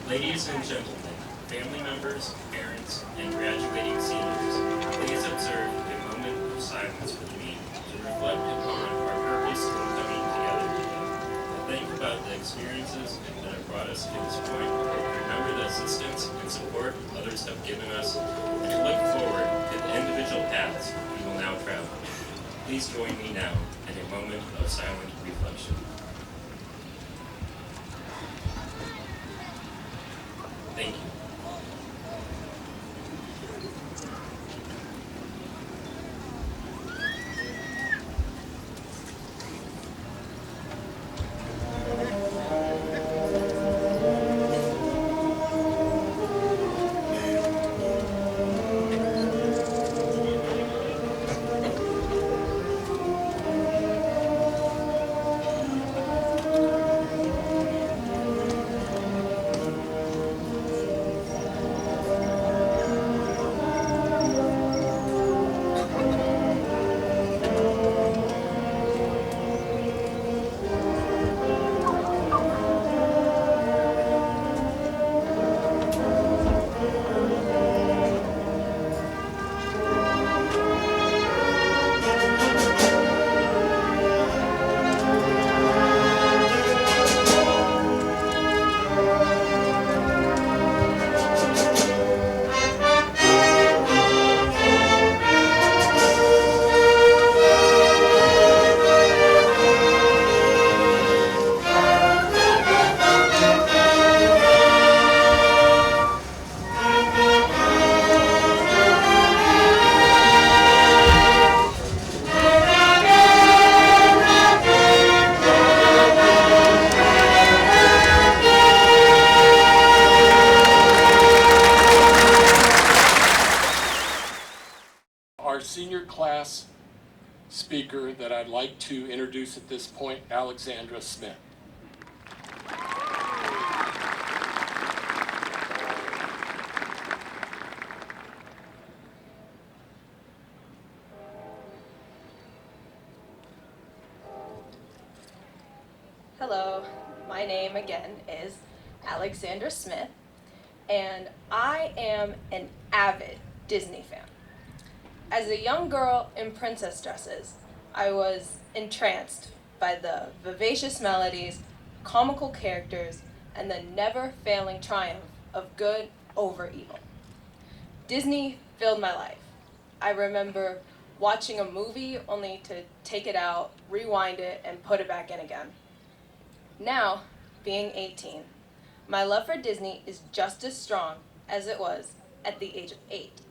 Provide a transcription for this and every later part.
Ladies and gentlemen, family members, parents, and graduating seniors, please observe a moment of silence with me to reflect upon our purpose in coming together today. To think about the experiences that have brought us to this point, remember the assistance and support others have given us, and to look forward to the individual paths we will now travel. Please join me now in a moment of silent reflection. Thank you. Our senior class speaker that I'd like to introduce at this point, Alexandra Smith. Hello, my name again is Alexandra Smith, and I am an avid Disney fan. As a young girl in princess dresses, I was entranced by the vivacious melodies, comical characters, and the never-failing triumph of good over evil. Disney filled my life. I remember watching a movie only to take it out, rewind it, and put it back in again. Now, being 18, my love for Disney is just as strong as it was at the age of 8.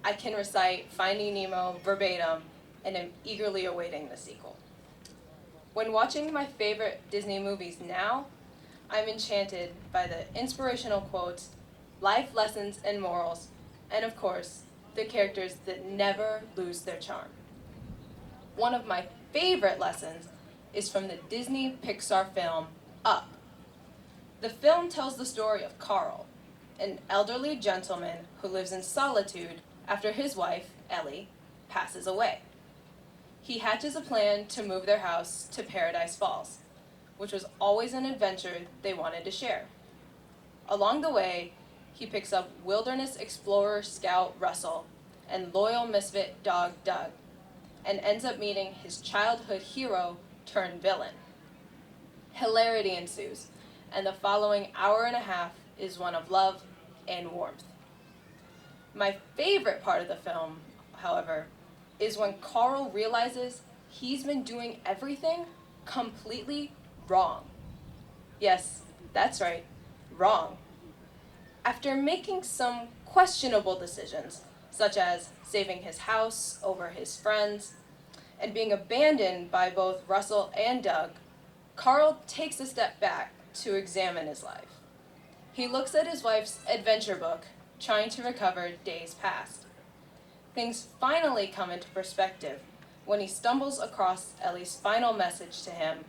I can recite Finding Nemo verbatim and am eagerly awaiting the sequel. When watching my favorite Disney movies now, I'm enchanted by the inspirational quotes, life lessons and morals, and of course, the characters that never lose their charm. One of my favorite lessons is from the Disney Pixar film, Up. The film tells the story of Carl, an elderly gentleman who lives in solitude after his wife, Ellie, passes away. He hatches a plan to move their house to Paradise Falls, which was always an adventure they wanted to share. Along the way, he picks up wilderness explorer scout Russell and loyal misfit dog Doug, and ends up meeting his childhood hero turned villain. Hilarity ensues, and the following hour and a half is one of love and warmth. My favorite part of the film, however, is when Carl realizes he's been doing everything completely wrong. Yes, that's right, wrong. After making some questionable decisions, such as saving his house over his friends, and being abandoned by both Russell and Doug, Carl takes a step back to examine his life. He looks at his wife's adventure book, trying to recover days past. Things finally come into perspective when he stumbles across Ellie's final message to him.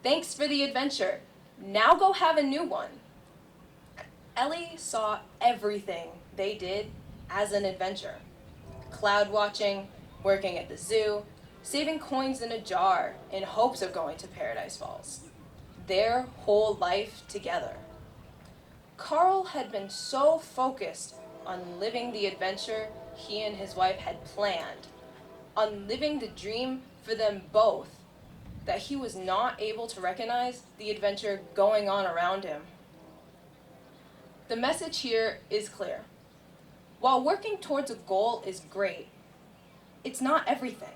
Thanks for the adventure. Now go have a new one. Ellie saw everything they did as an adventure. Cloud watching, working at the zoo, saving coins in a jar in hopes of going to Paradise Falls. Their whole life together. Carl had been so focused on living the adventure he and his wife had planned, on living the dream for them both, that he was not able to recognize the adventure going on around him. The message here is clear. While working towards a goal is great, it's not everything.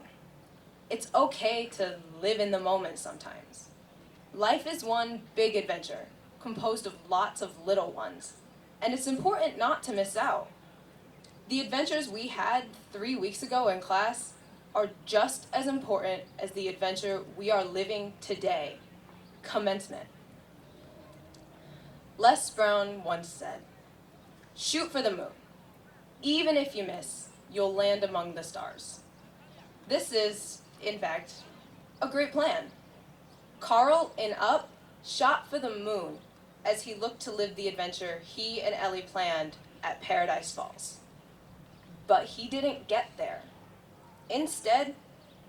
It's okay to live in the moment sometimes. Life is one big adventure, composed of lots of little ones, and it's important not to miss out. The adventures we had 3 weeks ago in class are just as important as the adventure we are living today, commencement. Les Brown once said, "Shoot for the moon. Even if you miss, you'll land among the stars." This is, in fact, a great plan. Carl in Up shot for the moon as he looked to live the adventure he and Ellie planned at Paradise Falls. But he didn't get there. Instead,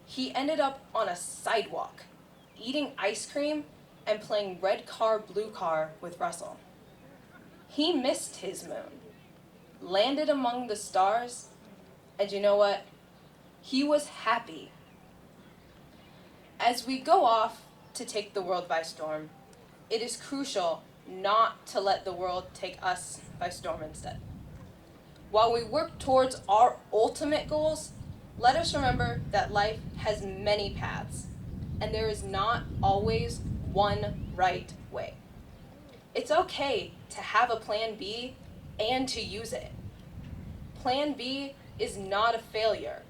he ended up on a sidewalk, eating ice cream and playing red car, blue car with Russell. He missed his moon, landed among the stars, and you know what? He was happy. As we go off to take the world by storm, it is crucial not to let the world take us by storm instead. While we work towards our ultimate goals, let us remember that life has many paths, and there is not always one right way. It's okay to have a plan B and to use it. Plan B is not a failure.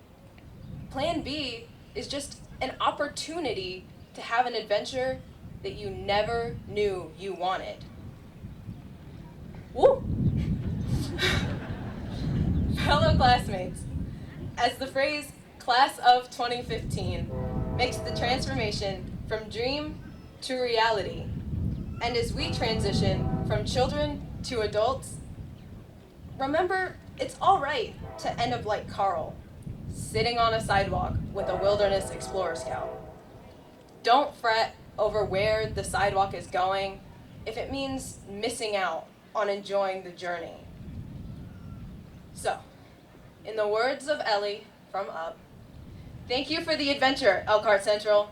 Plan B is just an opportunity to have an adventure that you never knew you wanted. Woo! Fellow classmates, as the phrase "class of 2015" makes the transformation from dream to reality, and as we transition from children to adults, remember it's all right to end up like Carl, sitting on a sidewalk with a wilderness explorer scout. Don't fret over where the sidewalk is going if it means missing out on enjoying the journey. So, in the words of Ellie from Up, thank you for the adventure, Elkhart Central,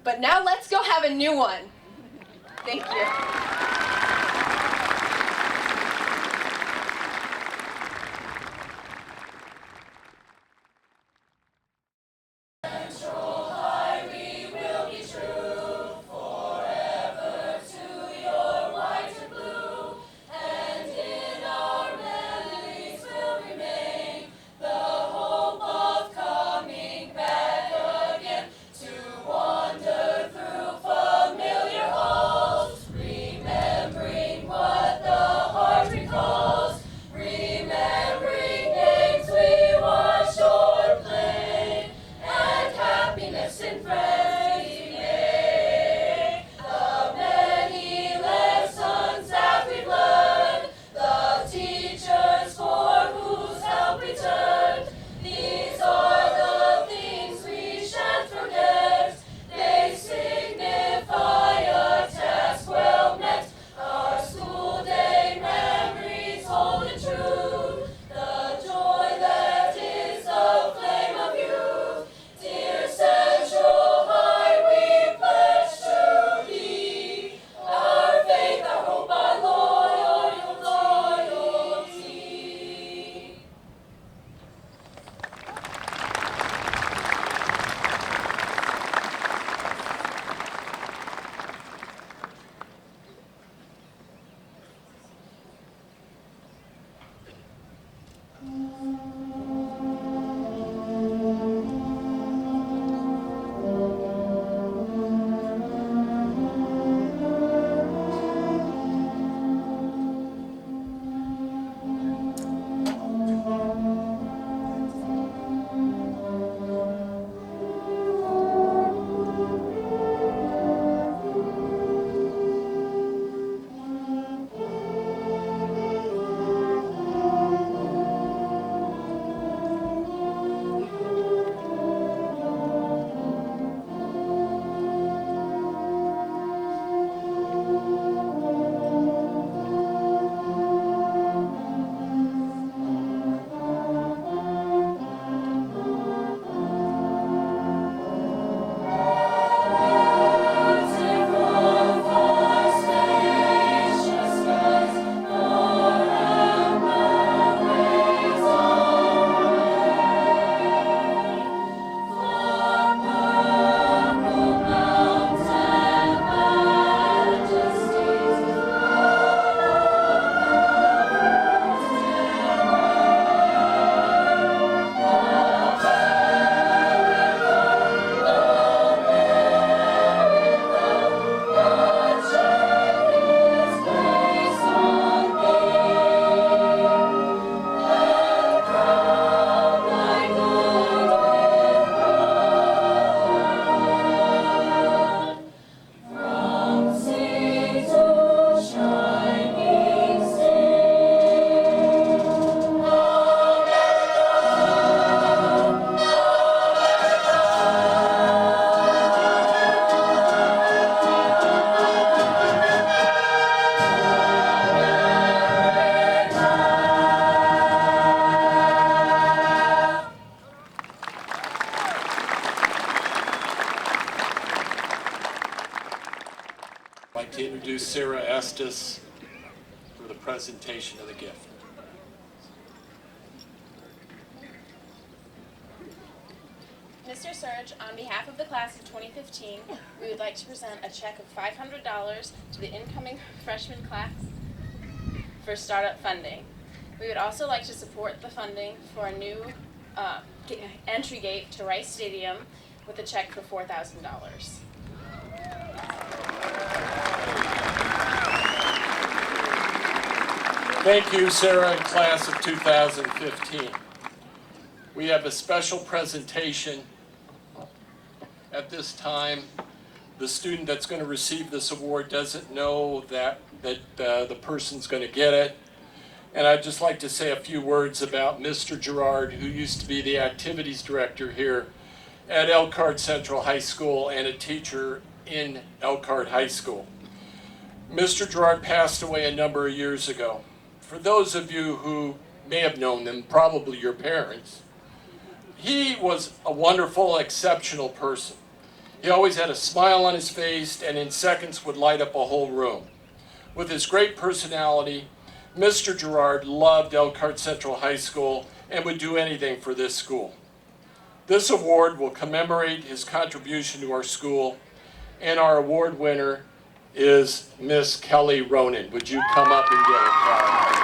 but now let's go have a new one. Thank you. Familiar halls, remember like to introduce Sarah Estes for the presentation of the gift. Mr. Surge, on behalf of the class of 2015, we would like to present a check of $500 to the incoming freshman class for startup funding. We would also like to support the funding for a new entry gate to Rice Stadium with a check for $4,000. Thank you, Sarah and class of 2015. We have a special presentation at this time. The student that's going to receive this award doesn't know that the person's going to get it. And I'd just like to say a few words about Mr. Gerard, who used to be the activities director here at Elkhart Central High School and a teacher in Elkhart High School. Mr. Gerard passed away a number of years ago. For those of you who may have known them, probably your parents, he was a wonderful, exceptional person. He always had a smile on his face and in seconds would light up a whole room. With his great personality, Mr. Gerard loved Elkhart Central High School and would do anything for this school. This award will commemorate his contribution to our school, and our award winner is Miss Kelly Ronan. Would you come up and get her, Kelly?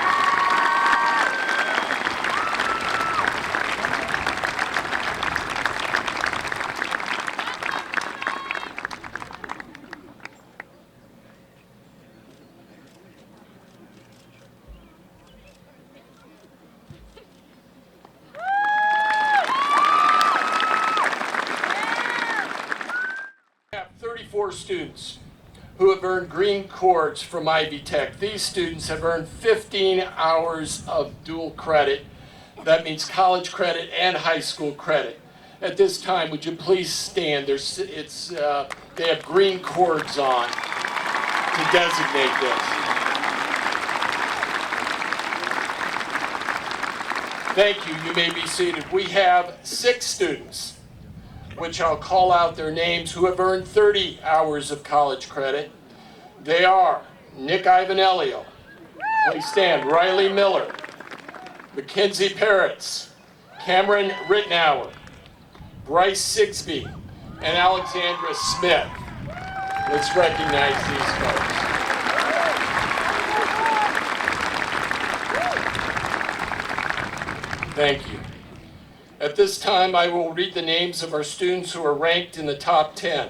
We have 34 students who have earned green cords from Ivy Tech. These students have earned 15 hours of dual credit. That means college credit and high school credit. At this time, would you please stand? They have green cords on to designate this. Thank you. You may be seated. We have 6 students, which I'll call out their names, who have earned 30 hours of college credit. They are Nick Ivanelio, please stand, Riley Miller, Mackenzie Peretz, Cameron Rittenauer, Bryce Sigsby, and Alexandra Smith. Let's recognize these folks. Thank you. At this time, I will read the names of our students who are ranked in the top 10.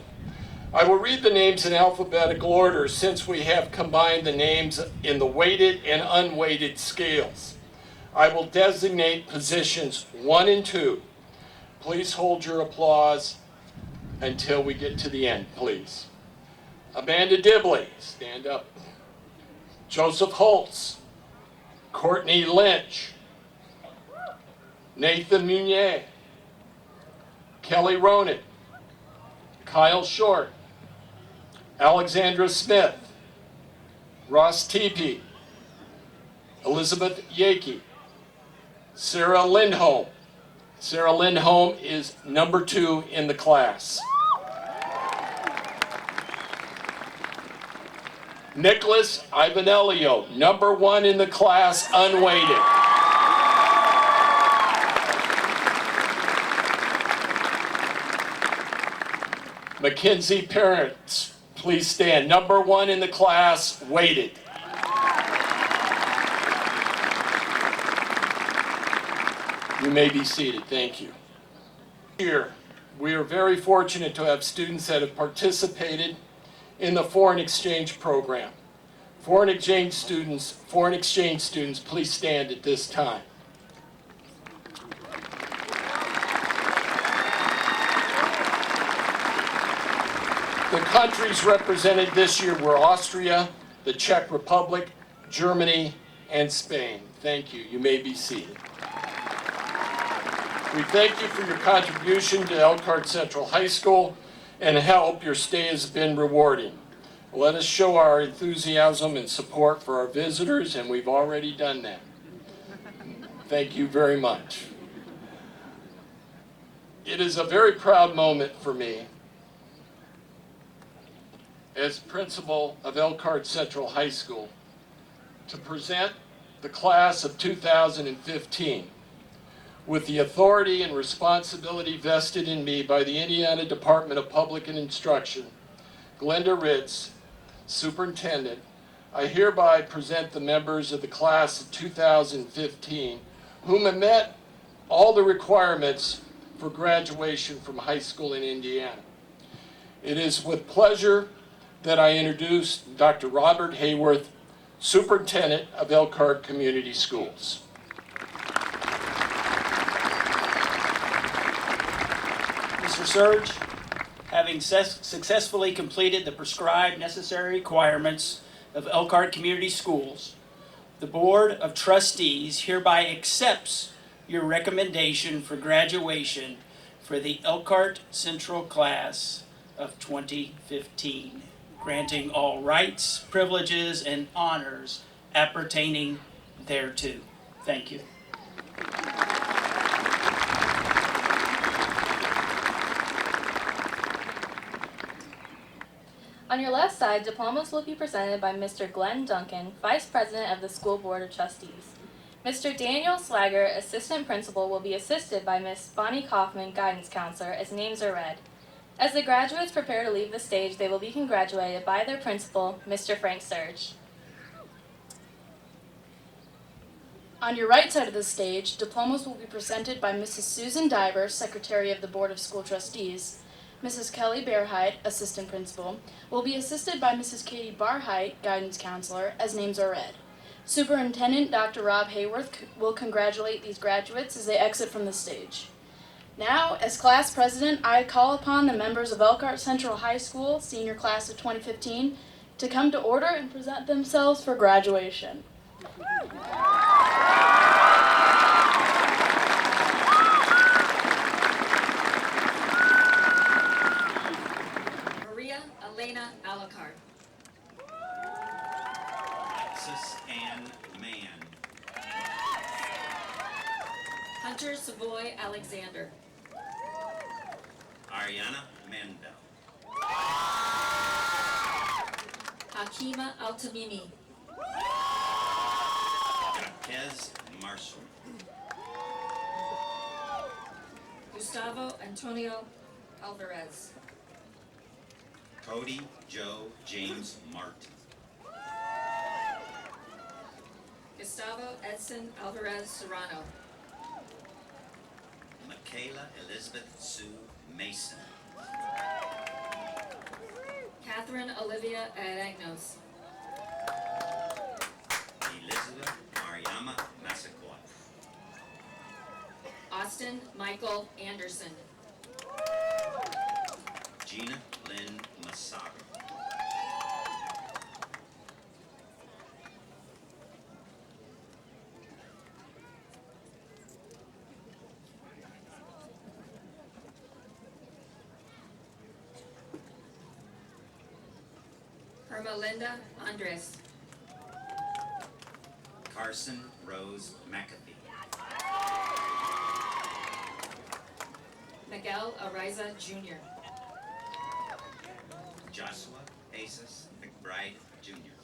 I will read the names in alphabetical order since we have combined the names in the weighted and unweighted scales. I will designate positions 1 and 2. Please hold your applause until we get to the end, please. Amanda Dibley, stand up. Joseph Holtz, Courtney Lynch, Nathan Munier, Kelly Ronan, Kyle Short, Alexandra Smith, Ross Teepee, Elizabeth Yakey, Sarah Lindholm. Sarah Lindholm is number 2 in the class. Nicholas Ivanelio, number 1 in the class, unweighted. Mackenzie Peretz, please stand. Number 1 in the class, weighted. You may be seated, thank you. Here, we are very fortunate to have students that have participated in the foreign exchange program. Foreign exchange students, please stand at this time. The countries represented this year were Austria, the Czech Republic, Germany, and Spain. Thank you. You may be seated. We thank you for your contribution to Elkhart Central High School and hope your stay has been rewarding. Let us show our enthusiasm and support for our visitors, and we've already done that. Thank you very much. It is a very proud moment for me as principal of Elkhart Central High School to present the class of 2015 with the authority and responsibility vested in me by the Indiana Department of Public Instruction, Glenda Ritz, Superintendent. I hereby present the members of the class of 2015 whom have met all the requirements for graduation from high school in Indiana. It is with pleasure that I introduce Dr. Robert Hayworth, Superintendent of Elkhart Community Schools. Mr. Surge, having successfully completed the prescribed necessary requirements of Elkhart Community Schools, the Board of Trustees hereby accepts your recommendation for graduation for the Elkhart Central Class of 2015, granting all rights, privileges, and honors appertaining thereto. Thank you. On your left side, diplomas will be presented by Mr. Glenn Duncan, Vice President of the School Board of Trustees. Mr. Daniel Slager, Assistant Principal, will be assisted by Miss Bonnie Kaufman, Guidance Counselor, as names are read. As the graduates prepare to leave the stage, they will be congratulated by their principal, Mr. Frank Surge. On your right side of the stage, diplomas will be presented by Mrs. Susan Diver, Secretary of the Board of School Trustees. Mrs. Kelly Bearheit, Assistant Principal, will be assisted by Mrs. Katie Barheit, Guidance Counselor, as names are read. Superintendent Dr. Rob Hayworth will congratulate these graduates as they exit from the stage. Now, as class president, I call upon the members of Elkhart Central High School, senior class of 2015, to come to order and present themselves for graduation. Elena Elkhart. Alexis Ann Mann. Hunter Savoy Alexander. Ariana Mandel. Hakima Altamimi. Jaquez Marshall. Gustavo Antonio Alvarez. Cody Joe James Martin. Gustavo Edson Alvarez Serrano. Michaela Elizabeth Sue Mason. Catherine Olivia Aragnos. Elizabeth Mariama Massaquoi. Austin Michael Anderson. Gina Lynn Masago. Hermelinda Andres. Carson Rose McAfee. Miguel Ariza Jr. Joshua Asus McBride Jr.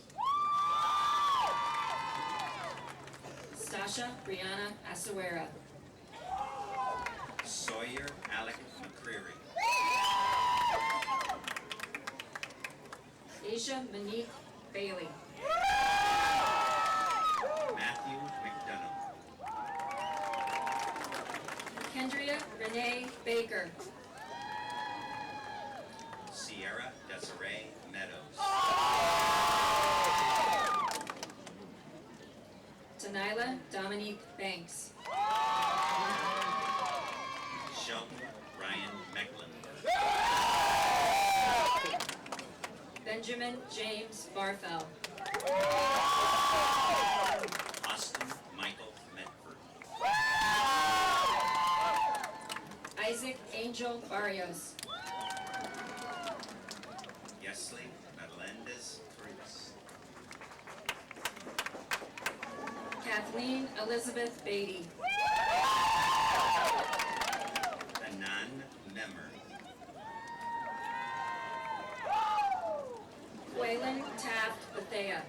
Stasha Brianna Asuera. Sawyer Alec McCreary. Asia Monique Bailey. Matthew McDonough. Kendria Renee Baker. Sierra Desiree Meadows. Tanila Dominique Banks. Shelton Ryan Mecklin. Benjamin James Barthel. Austin Michael Medford. Isaac Angel Barrios. Yesley Melendez Cruz. Kathleen Elizabeth Beatty. Anan Memmer. Waylon Taft Bethea.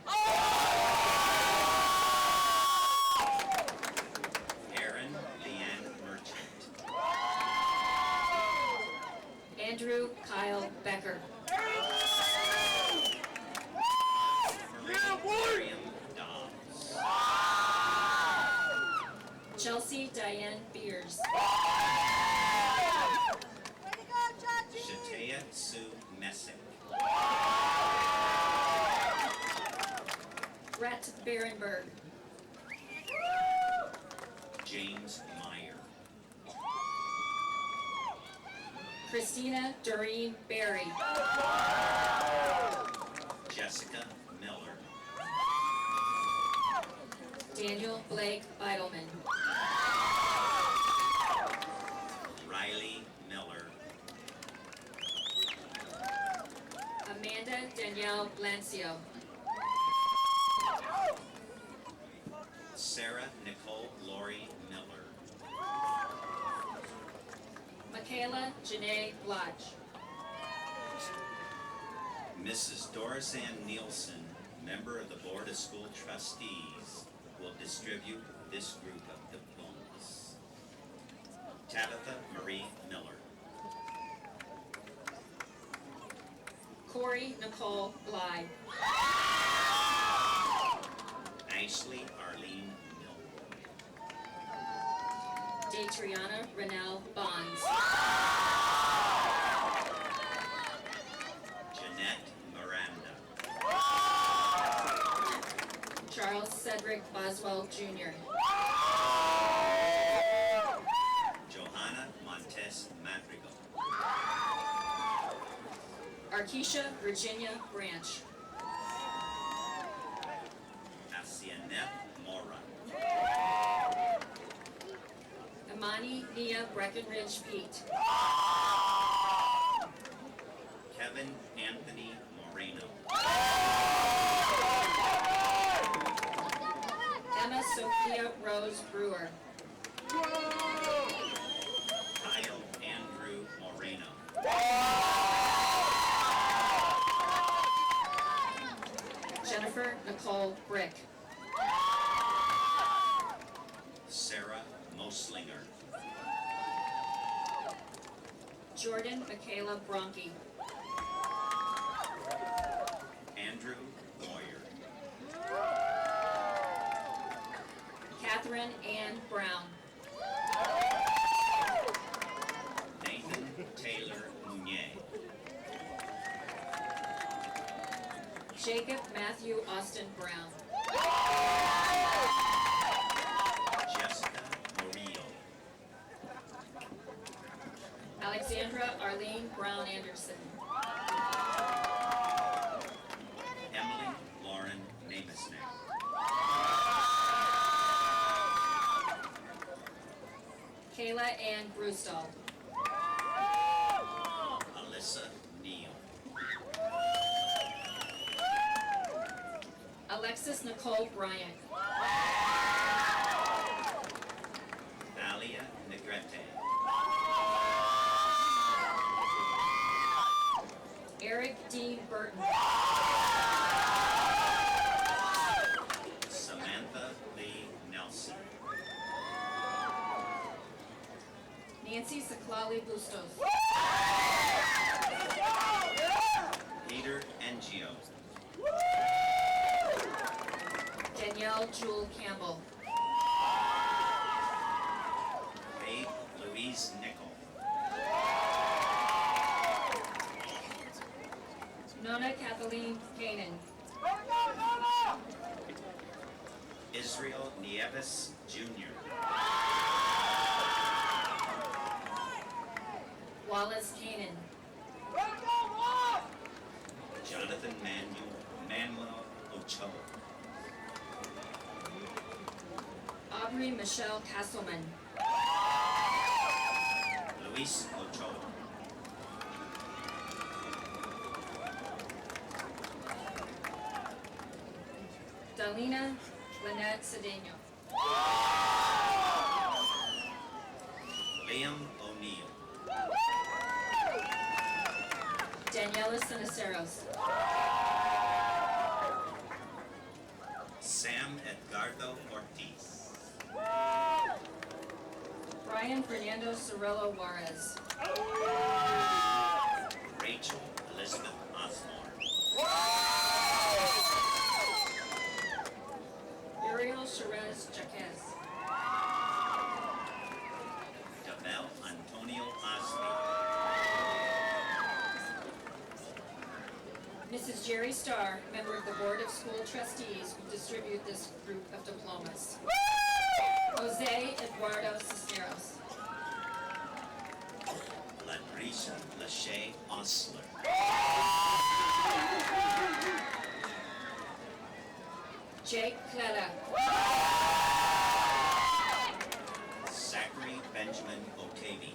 Aaron Leanne Merchant. Andrew Kyle Becker. Miriam Dobbs. Chelsea Diane Beers. Shatea Sue Messick. Brett Berenberg. James Meyer. Christina Doreen Berry. Jessica Miller. Daniel Blake Beidelman. Riley Miller. Amanda Danielle Blancio. Sarah Nicole Lori Miller. Michaela Janae Blotch. Mrs. Doris Ann Nielsen, member of the Board of School Trustees, will distribute this group of diplomas. Tabitha Marie Miller. Corey Nicole Bly. Ashley Arlene Millward. Datriana Renelle Bonds. Jeanette Miranda. Charles Cedric Boswell Jr. Johanna Montes Madrigal. Arkesha Virginia Branch. Asianette Mora. Imani Nia Breckenridge Pete. Kevin Anthony Moreno. Emma Sophia Rose Brewer. Kyle Andrew Moreno. Jennifer Nicole Brick. Sarah Moslinger. Jordan Michaela Bronke. Andrew Moyer. Catherine Ann Brown. Nathan Taylor Munier. Jacob Matthew Austin Brown. Jessica Murillo. Alexandra Arlene Brown Anderson. Emily Lauren Namusnick. Kayla Ann Brustall. Alyssa Neal. Alexis Nicole Bryant. Alia Negrete. Eric D. Burton. Samantha Lee Nelson. Nancy Saklali Bustos. Peter Engio. Danielle Jewel Campbell. Faith Louise Nickel. Nona Kathleen Kanan. Israel Nieves Jr. Wallace Kanan. Jonathan Manuel Ochoa. Aubrey Michelle Castleman. Luis Ochoa. Dalina Lynette Cedeno. Liam O'Neill. Daniela Siniceros. Edgardo Ortiz. Brian Fernando Sorello Juarez. Rachel Elizabeth Osborne. Uriel Cherez Jaquez. Dabel Antonio Osby. Mrs. Jerry Starr, member of the Board of School Trustees, will distribute this group of diplomas. Jose Eduardo Cisneros. Latricia Lachey Osler. Jake Clara. Zachary Benjamin Otavi.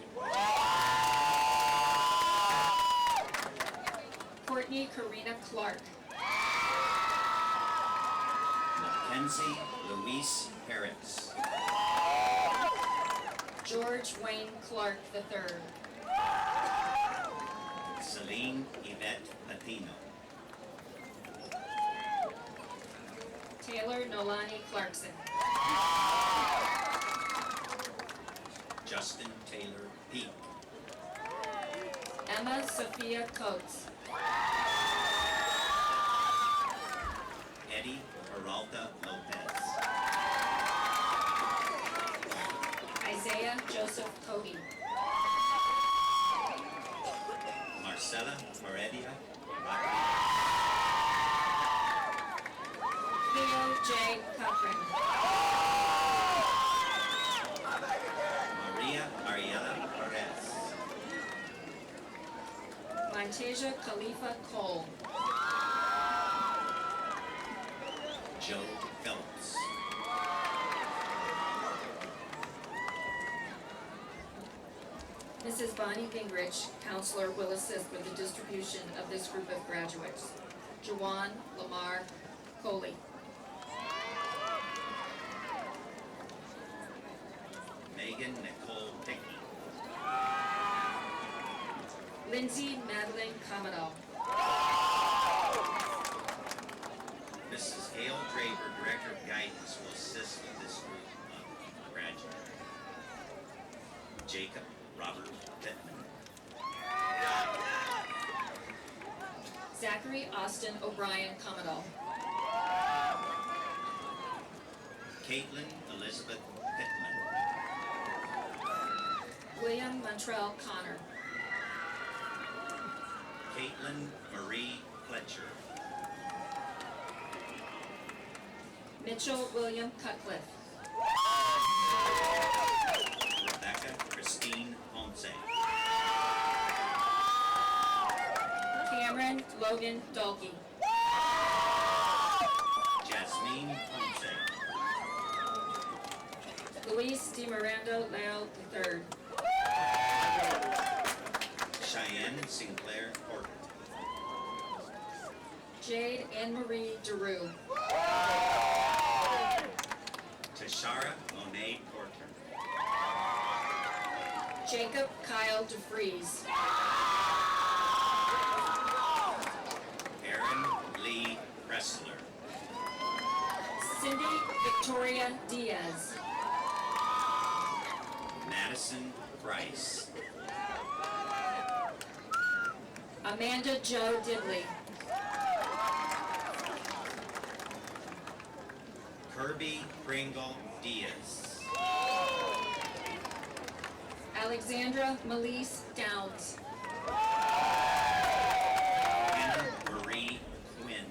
Courtney Karina Clark. Mackenzie Luis Perez. George Wayne Clark III. Celine Yvette Patino. Taylor Nolani Clarkson. Justin Taylor Peak. Emma Sophia Coates. Eddie Peralta Lopez. Isaiah Joseph Cody. Marcela Heredia Leo J. Cochran. Maria Ariela Perez. Montasia Khalifa Cole. Joe Phelps. Mrs. Bonnie Gingrich, counselor, will assist with the distribution of this group of graduates. Jawan Lamar Coley. Megan Nicole Dickey. Lindsay Madeline Commodore. Mrs. Hale Draper, Director of Guidance, will assist with this group of graduates. Jacob Robert Pittman. Zachary Austin O'Brien Commodore. Caitlin Elizabeth Pittman. William Montrell Connor. Caitlin Marie Fletcher. Mitchell William Cutcliffe. Rebecca Christine Ponce. Cameron Logan Dalkey. Jasmine Ponce. Luis DiMirando Leo III. Cheyenne Sinclair Porter. Jade Anne-Marie DeRue. Tashara Monet Porter. Jacob Kyle DeFries. Aaron Lee Pressler. Cindy Victoria Diaz. Madison Price. Amanda Jo Dibley. Kirby Pringle Diaz. Alexandra Melise Downs. Hannah Marie Quinn.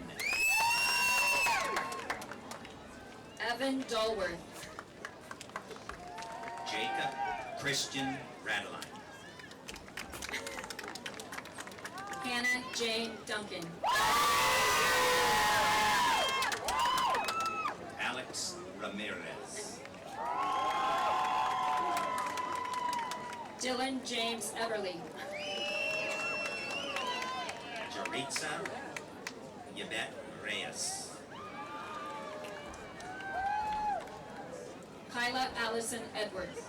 Evan Dulworth. Jacob Christian Radeline. Hannah Jane Duncan. Alex Ramirez. Dylan James Everly. Jaritza Yvette Reyes. Kyla Allison Edwards.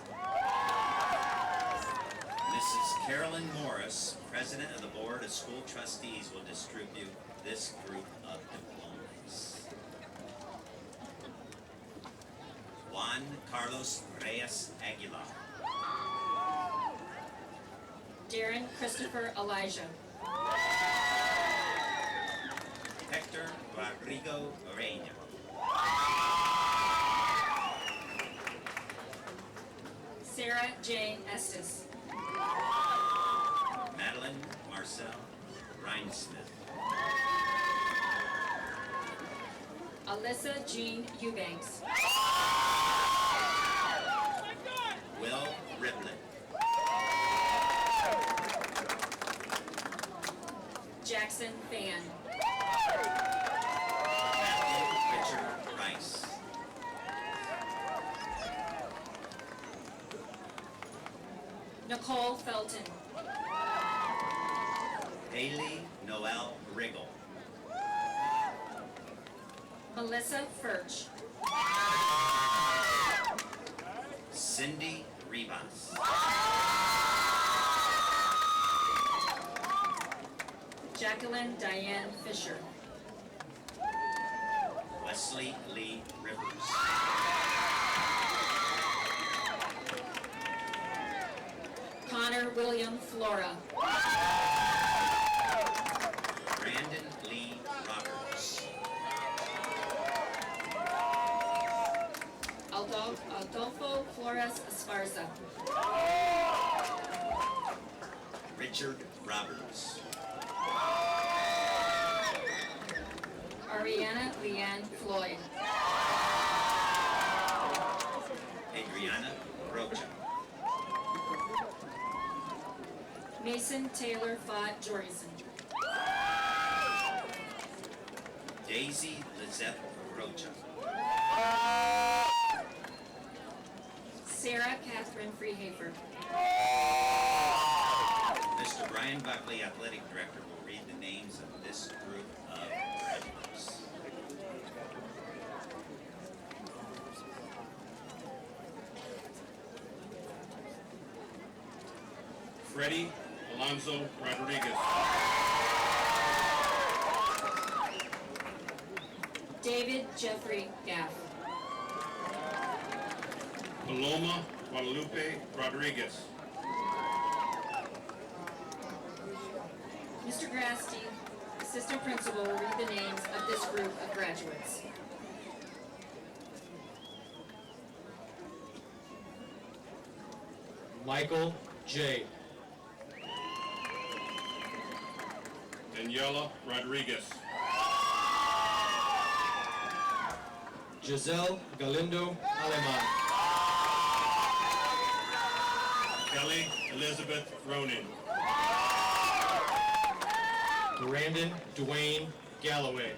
Mrs. Carolyn Morris, President of the Board of School Trustees, will distribute this group of diplomas. Juan Carlos Reyes Aguilar. Darren Christopher Elijah. Hector Rodrigo Ureña. Sarah Jane Estes. Madeline Marcel Rhinesmith. Alyssa Jean Eubanks. Will Ripley. Jackson Fan. Matthew Richard Rice. Nicole Felton. Haley Noel Riggle. Melissa Furch. Cindy Rivas. Jacqueline Diane Fisher. Wesley Lee Rivers. Connor William Flora. Brandon Lee Roberts. Adolfo Flores Esparza. Richard Roberts. Ariana Leanne Floyd. Adriana Rocha. Mason Taylor Fott Jorgensen. Daisy Lizette Rocha. Sarah Catherine Freehafer. Mr. Brian Buckley, Athletic Director, will read the names of this group of graduates. Freddie Alonzo Rodriguez. David Jeffrey Gaff. Paloma Guadalupe Rodriguez. Mr. Grasty, Assistant Principal, will read the names of this group of graduates. Michael J. Daniela Rodriguez. Giselle Galindo Aleman. Kelly Elizabeth Ronan. Brandon Dwayne Galloway.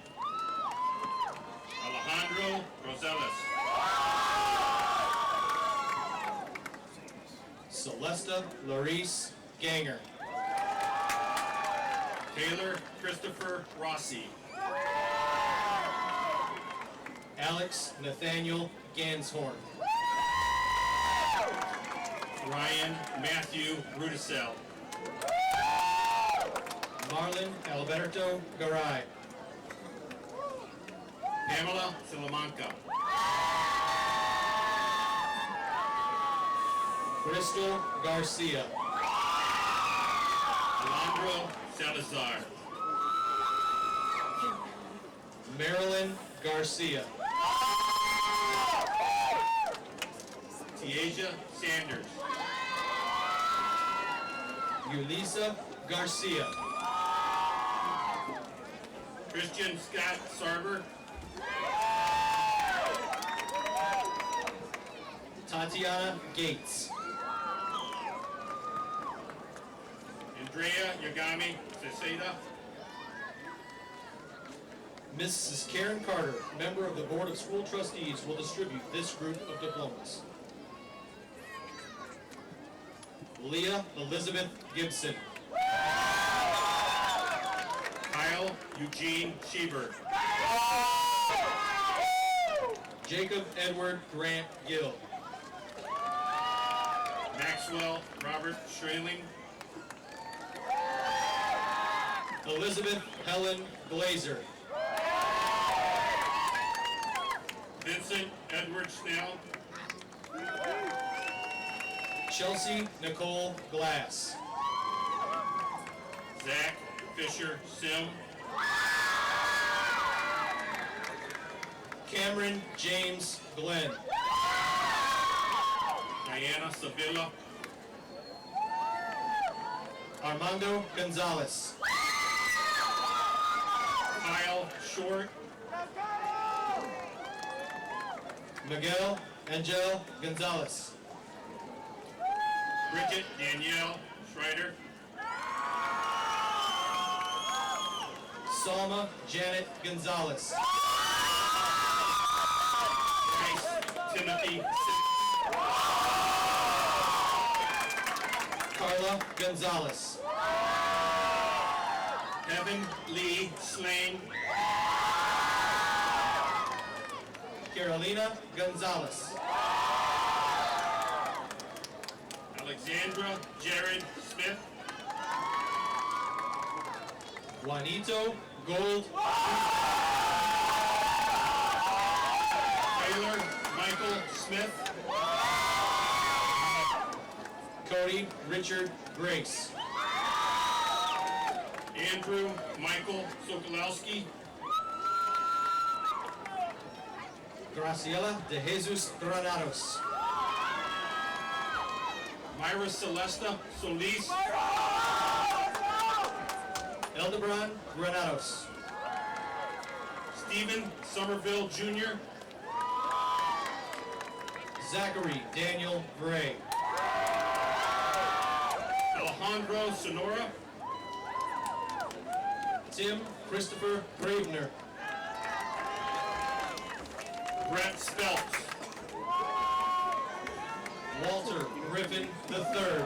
Alejandro Rosales. Celesta Larice Ganger. Taylor Christopher Rossi. Alex Nathaniel Ganshorn. Ryan Matthew Rudisell. Marlon Alberto Garay. Pamela Salamanca. Crystal Garcia. Alondro Salazar. Marilyn Garcia. Tiaja Sanders. Yulisa Garcia. Christian Scott Sarver. Tatiana Gates. Andrea Yagami Ceseda. Mrs. Karen Carter, member of the Board of School Trustees, will distribute this group of diplomas. Leah Elizabeth Gibson. Kyle Eugene Schieber. Jacob Edward Grant Gill. Maxwell Robert Schraling. Elizabeth Helen Glazer. Vincent Edward Snell. Chelsea Nicole Glass. Zach Fisher Sim. Cameron James Glenn. Diana Sevilla. Armando Gonzalez. Kyle Short. Miguel Angel Gonzalez. Bridget Danielle Schreider. Salma Janet Gonzalez. Bryce Timothy Carla Gonzalez. Evan Lee Slang. Carolina Gonzalez. Alexandra Jared Smith. Juanito Gold. Taylor Michael Smith. Cody Richard Grace. Andrew Michael Sokolowski. Graciela de Jesus Granados. Myra Celesta Solis. Eldebrand Granados. Stephen Somerville Jr. Zachary Daniel Gray. Alejandro Sonora. Tim Christopher Gravener. Brett Speltz. Walter Griffin III.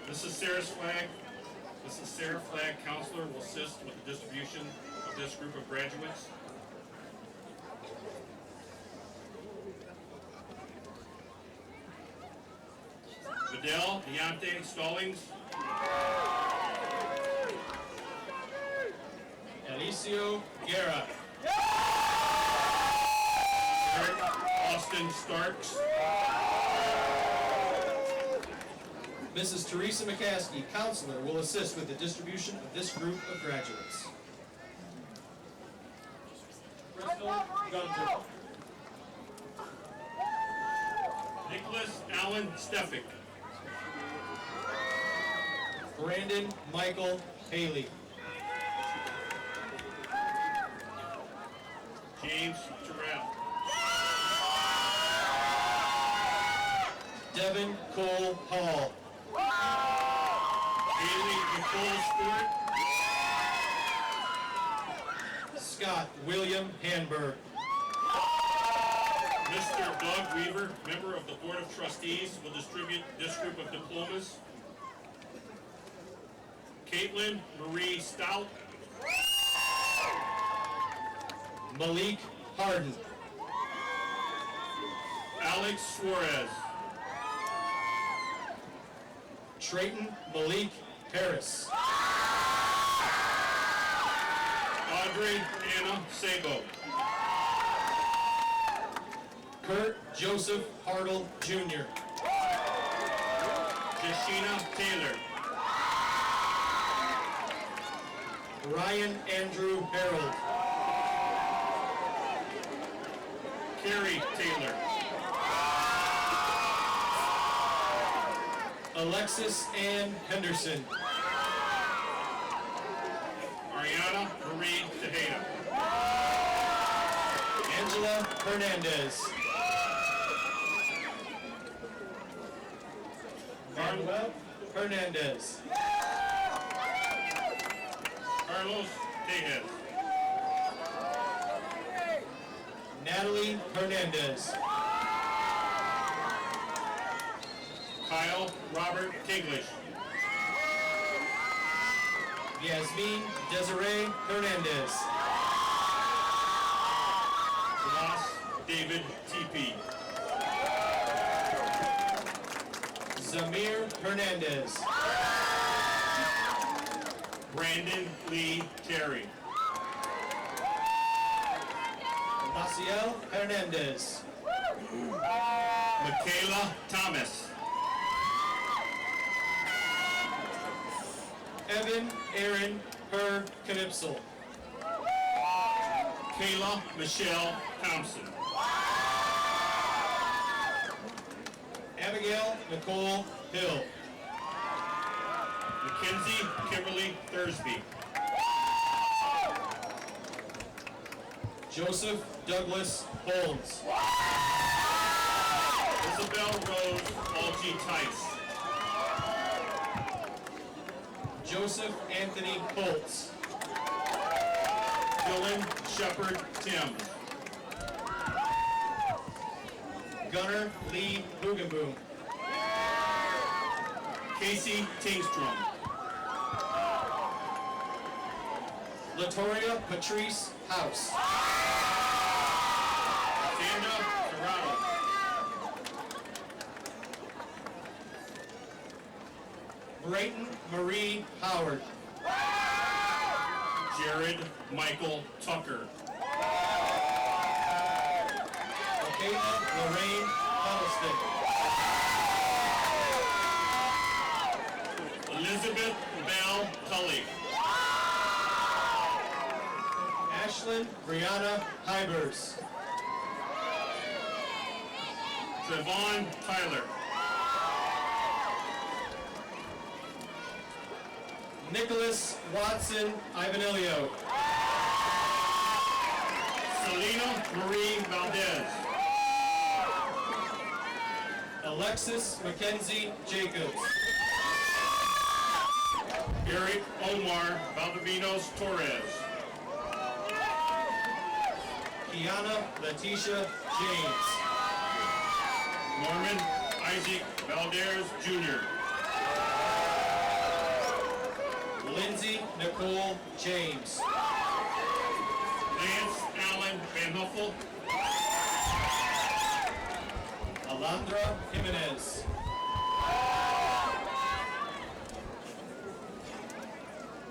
Mrs. Sarah Flagg, counselor, will assist with the distribution of this group of graduates. Vidal Deontay Stallings. Alicio Guerra. Eric Austin Starks. Mrs. Teresa McCaskey, counselor, will assist with the distribution of this group of graduates. Crystal Gunter. Nicholas Allen Steffick. Brandon Michael Haley. James Terrell. Devin Cole Hall. Haley Nicole Stewart. Scott William Hanberg. Mr. Doug Weaver, member of the Board of Trustees, will distribute this group of diplomas. Caitlin Marie Stout. Malik Harden. Alex Suarez. Trayton Malik Harris. Audrey Anna Sabo. Kurt Joseph Hartle Jr. Jashina Taylor. Ryan Andrew Harold. Carrie Taylor. Alexis Ann Henderson. Ariana Marie Tejeda. Angela Hernandez. Manuel Hernandez. Carlos Tejas. Natalie Hernandez. Kyle Robert Tiglish. Yasmin Desiree Hernandez. Ross David TP. Zamir Hernandez. Brandon Lee Terry. Maciel Hernandez. Michaela Thomas. Evan Aaron Herr Knipsel. Kayla Michelle Thompson. Abigail Nicole Hill. Mackenzie Kimberly Thursby. Joseph Douglas Holmes. Isabel Rose Algie Tice. Joseph Anthony Holtz. Dylan Shepard Timms. Gunnar Lee Hugenboom. Casey Tingstrom. Latoria Patrice House. Sandra Serrato. Brayton Marie Howard. Jared Michael Tucker. Michaela Lorraine Huddleston. Elizabeth Bell Tully. Ashlyn Brianna Hybers. Trevon Tyler. Nicholas Watson Ivanilio. Selena Marie Valdez. Alexis Mackenzie Jacobs. Eric Omar Valdovinos Torres. Kiana Letitia James. Norman Isaac Valdez Jr. Lindsay Nicole James. Lance Allen Van Huffel. Alondra Jimenez.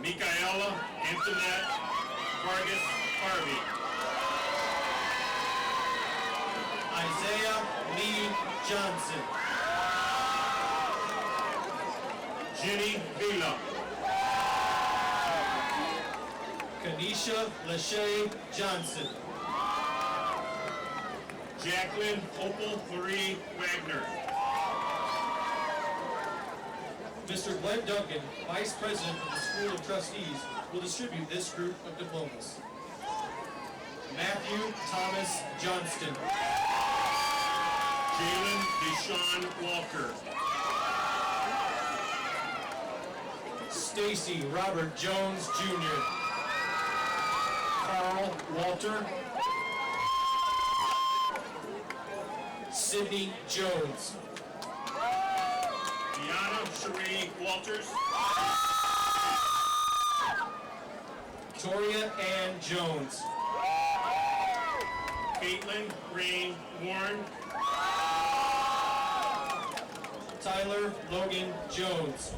Micaela Antoinette Vargas Harvey. Isaiah Lee Johnson. Jenny Vila. Kanisha Lachey Johnson. Jacqueline Opal Marie Wagner. Mr. Glenn Duncan, Vice President of the School of Trustees, will distribute this group of diplomas. Matthew Thomas Johnston. Jalen Deshaun Walker. Stacy Robert Jones Jr. Carl Walter. Sydney Jones. Deanna Cherie Walters. Toria Ann Jones. Caitlin Rain Warren. Tyler Logan Jones.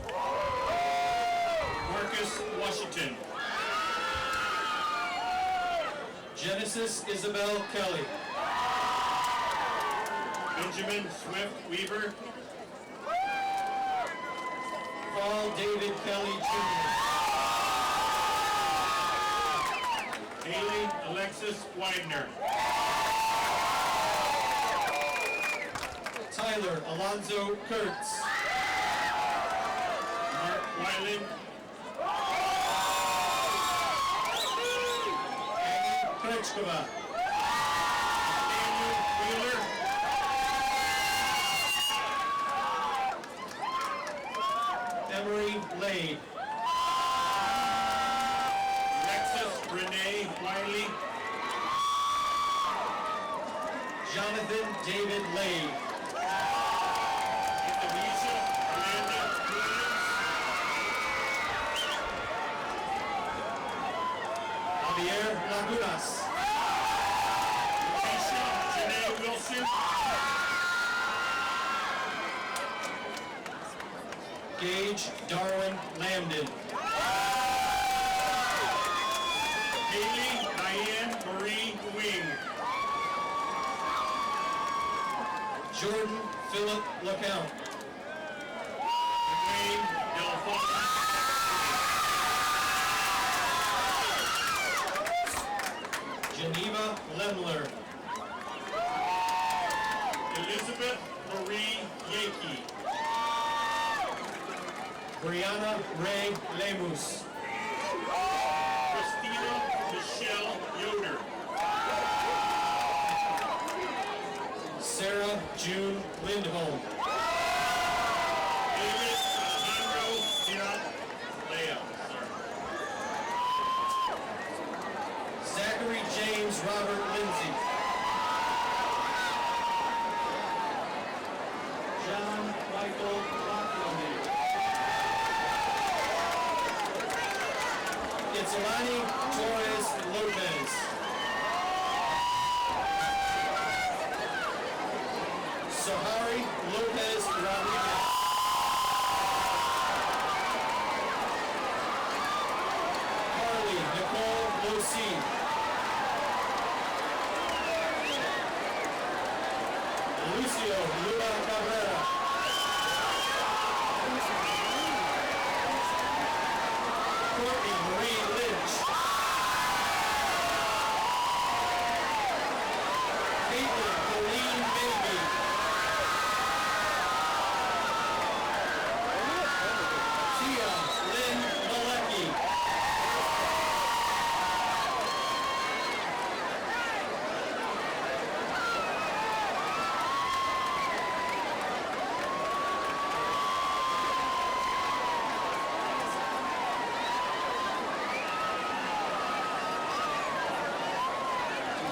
Marcus Washington. Genesis Isabel Kelly. Benjamin Swift Weaver. Paul David Kelly Jr. Haley Alexis Widener. Tyler Alonzo Kurtz. Mark Weiland. Annie Krechkova. Daniel Wheeler. Emery Lade. Alexis Renee Wiley. Jonathan David Lade. Indonesia Amanda Williams. Javier Lagunas. Keisha Janae Wilson. Gage Darwin Lambden. Haley Diane Marie Wing. Jordan Philip LeCount. Dwayne Delphine. Geneva Lemler. Elizabeth Marie Yankee. Brianna Ray Lemus. Christina Michelle Yoder. Sarah June Lindholm. David Alejandro Diaz Lea. Zachary James Robert Lindsay. John Michael Lockwood. Itzalani Torres Lopez. Sahari Lopez Rodriguez. Carly Nicole Losi. Lucio Lua Cabrera. Courtney Marie Lynch. Caitlin Colleen Baby. Tia Lynn Malecki.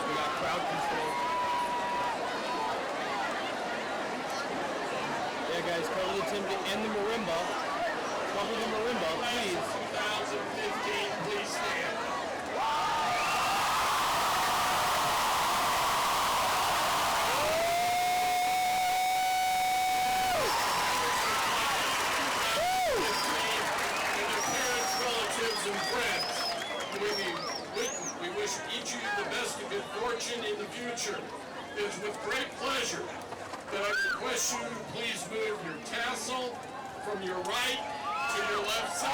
We got crowd control. Yeah, guys, cover the timber and the marimba. Cover the marimba, please. 2015, please stand. And their parents, relatives, and friends. We wish each of you the best of good fortune in the future. It is with great pleasure that I request you to please move your tassel from your right to your left side.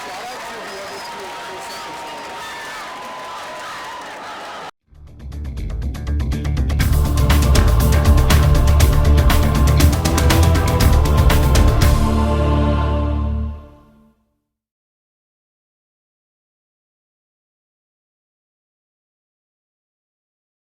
Shout out to whoever threw it 4 seconds